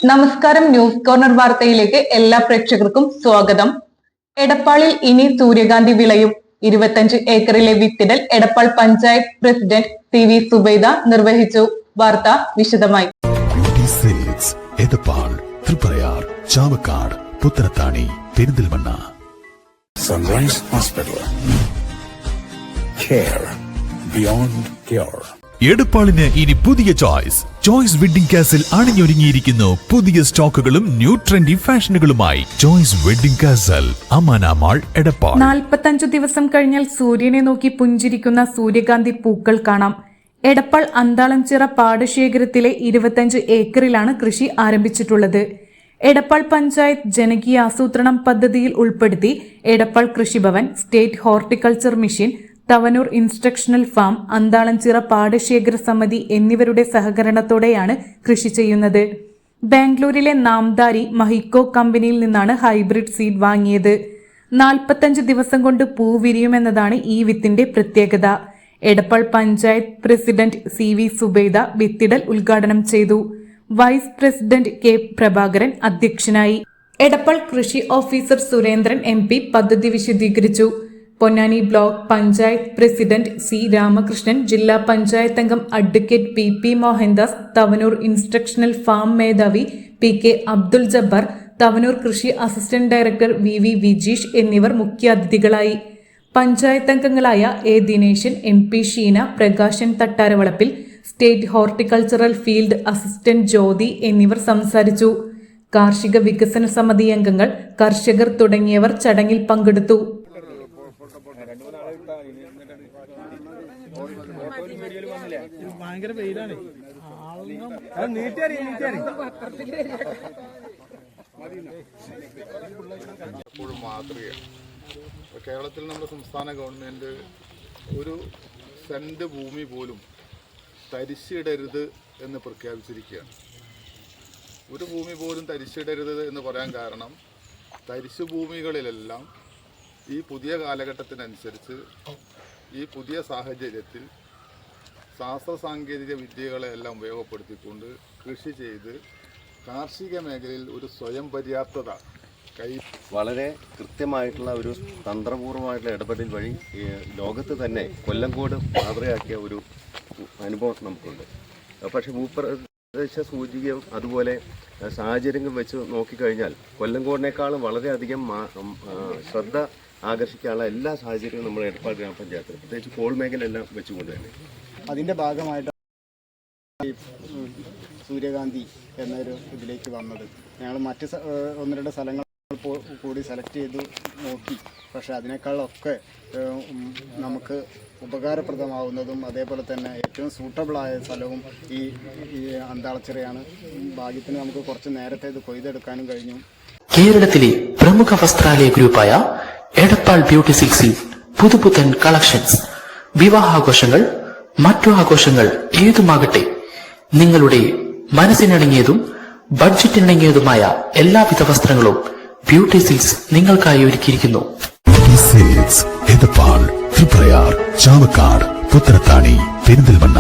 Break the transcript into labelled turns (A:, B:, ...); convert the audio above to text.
A: നമസ്കാരം. News corner വാർത്തയിലേക്ക് എല്ലാ പ്രേക്ഷകർക്കും സ്വാഗതം. എടപ്പാളിൽ ഇനി സൂര്യകാന്തി വിളയും. 25 ഏക്കറിലെ വിത്തിടൽ എടപ്പാൾ പഞ്ചായത്ത് പ്രസിഡന്റ് CV സുബൈദ നിർവഹിച്ചു. വാർത്ത വിശദമായി.
B: Edappal, Triprayar, Chavakkad, Puthanathani, Perinthalmanna.
C: Sunrise hospital. Care beyond care.
B: എടപ്പാളിന് ഇനി പുതിയ ചോയ്സ് വെഡിംഗ് കാസിൽ അണിഞ്ഞൊരുങ്ങിയിരിക്കുന്നു. പുതിയ സ്റ്റോക്കുകളും ന്യൂ ട്രെൻഡി ഫാഷനുകളുമായി choice wedding castle, Amana mall, Edappal.
D: 45 ദിവസം കഴിഞ്ഞാൽ സൂര്യനെ നോക്കി പുഞ്ചിരിക്കുന്ന സൂര്യകാന്തി പൂക്കൾ കാണാം. എടപ്പാൾ അന്താളംചിറ പാടശേഖരത്തിലെ 25 ഏക്കറിലാണ് കൃഷി ആരംഭിച്ചിട്ടുള്ളത്. എടപ്പാൾ പഞ്ചായത്ത് ജനകീയ ആസൂത്രണം പദ്ധതിയിൽ ഉൾപ്പെടുത്തി Edappal Krishibhavan, state horticulture mission, Thavanur instructional farm, Anthalamchira പാടശേഖര സമിതി എന്നിവരുടെ സഹകരണത്തോടെയാണ് കൃഷി ചെയ്യുന്നത്. ബാംഗ്ലൂരിലെ നാംദാരി മഹിക്കോ കമ്പനിയിൽ നിന്നാണ് ഹൈബ്രിഡ് സീഡ് വാങ്ങിയത്. 45 ദിവസം കൊണ്ട് പൂ വിരിയുമെന്നതാണ് ഈ വിത്തിന്റെ പ്രത്യേകത. എടപ്പാൾ പഞ്ചായത്ത് പ്രസിഡന്റ് CV സുബൈദ വിത്തിടൽ ഉദ്ഘാടനം ചെയ്തു. വൈസ് പ്രസിഡന്റ് K പ്രഭാകരൻ അധ്യക്ഷനായി. എടപ്പാൾ കൃഷി ഓഫീസർ സുരേന്ദ്രൻ MP പദ്ധതി വിശദീകരിച്ചു. Ponnani block panchayat president C Ramakrishnan, ജില്ലാ പഞ്ചായത്ത് അംഗം advocate PP Mohandas, Thavanur instructional farm മേധാവി PK അബ്ദുൽ ജബ്ബാർ, തവനൂർ കൃഷി അസിസ്റ്റന്റ് ഡയറക്ടർ VV വിജീഷ് എന്നിവർ മുഖ്യാതിഥികളായി. പഞ്ചായത്ത് അംഗങ്ങളായ A Dineshan, MP Sheena, Prakashan Thattaravalappil, state horticultural field assistant Jyothi എന്നിവർ സംസാരിച്ചു. കാർഷിക വികസന സമിതി അംഗങ്ങൾ, കർഷകർ തുടങ്ങിയവർ ചടങ്ങിൽ പങ്കെടുത്തു.
E: കേരളത്തിൽ നമ്മുടെ സംസ്ഥാന ഗവൺമെന്റ് ഒരു സെന്റ് ഭൂമി പോലും തരിശിടരുത് എന്ന് പ്രഖ്യാപിച്ചിരിക്കുകയാണ്. ഒരു ഭൂമി പോലും തരിശിടരുത് എന്ന് പറയാൻ കാരണം, തരിശു ഭൂമികളിലെല്ലാം ഈ പുതിയ കാലഘട്ടത്തിനനുസരിച്ച്, ഈ പുതിയ സാഹചര്യത്തിൽ ശാസ്ത്ര സാങ്കേതിക വിദ്യകളെല്ലാം ഉപയോഗപ്പെടുത്തിക്കൊണ്ട് കൃഷി ചെയ്ത് കാർഷിക മേഖലയിൽ ഒരു സ്വയം പര്യാപ്തത
F: വളരെ കൃത്യമായിട്ടുള്ള ഒരു തന്ത്രപൂർവമായിട്ടുള്ള ഇടപെടൽ വഴി ലോകത്ത് തന്നെ കൊല്ലങ്കോട് മാതൃകയാക്കിയ ഒരു അനുഭവം നമുക്കുണ്ട്. പക്ഷേ ഭൂപ്രദേശ സൂചികയും അതുപോലെ സാഹചര്യങ്ങൾ വെച്ച് നോക്കിക്കഴിഞ്ഞാൽ കൊല്ലങ്കോടിനേക്കാളും വളരെയധികം ശ്രദ്ധ ആകർഷിക്കാനുള്ള എല്ലാ സാഹചര്യവും നമ്മുടെ എടപ്പാൾ ഗ്രാമപഞ്ചായത്തിൽ, പ്രത്യേകിച്ച് കോൾ മേഖലയെല്ലാം വെച്ചുകൊണ്ട് തന്നെ
G: അതിൻ്റെ ഭാഗമായിട്ട് സൂര്യകാന്തി എന്നൊരു ഇതിലേക്ക് വന്നത്. ഞങ്ങൾ മറ്റ് 1-2 സ്ഥലങ്ങൾ കൂടി സെലക്ട് ചെയ്ത് നോക്കി. പക്ഷേ അതിനേക്കാളൊക്കെ നമുക്ക് ഉപകാരപ്രദമാവുന്നതും അതേപോലെ തന്നെ ഏറ്റവും സൂട്ടബിളായ സ്ഥലവും ഈ അന്താളച്ചിറയാണ്. ഭാഗ്യത്തിന് നമുക്ക് കുറച്ച് നേരത്തെ ഇത് കൊയ്തെടുക്കാനും കഴിഞ്ഞു.
H: കേരളത്തിലെ പ്രമുഖ വസ്ത്രാലയ ഗ്രൂപ്പായ എടപ്പാൾ ബ്യൂട്ടി സിൽക്സിൽ പുതുപുത്തൻ കളക്ഷൻസ്. വിവാഹാഘോഷങ്ങൾ, മറ്റു ആഘോഷങ്ങൾ ഏതുമാകട്ടെ, നിങ്ങളുടെ മനസ്സിനിണങ്ങിയതും ബഡ്ജറ്റിനിണങ്ങിയതുമായ എല്ലാവിധ വസ്ത്രങ്ങളും ബ്യൂട്ടി സിൽക്സ് നിങ്ങൾക്കായി ഒരുക്കിയിരിക്കുന്നു.
B: എടപ്പാൾ, തൃപ്രയാർ, ചാവക്കാട്, പുത്തനത്താണി, പെരിന്തൽമണ്ണ.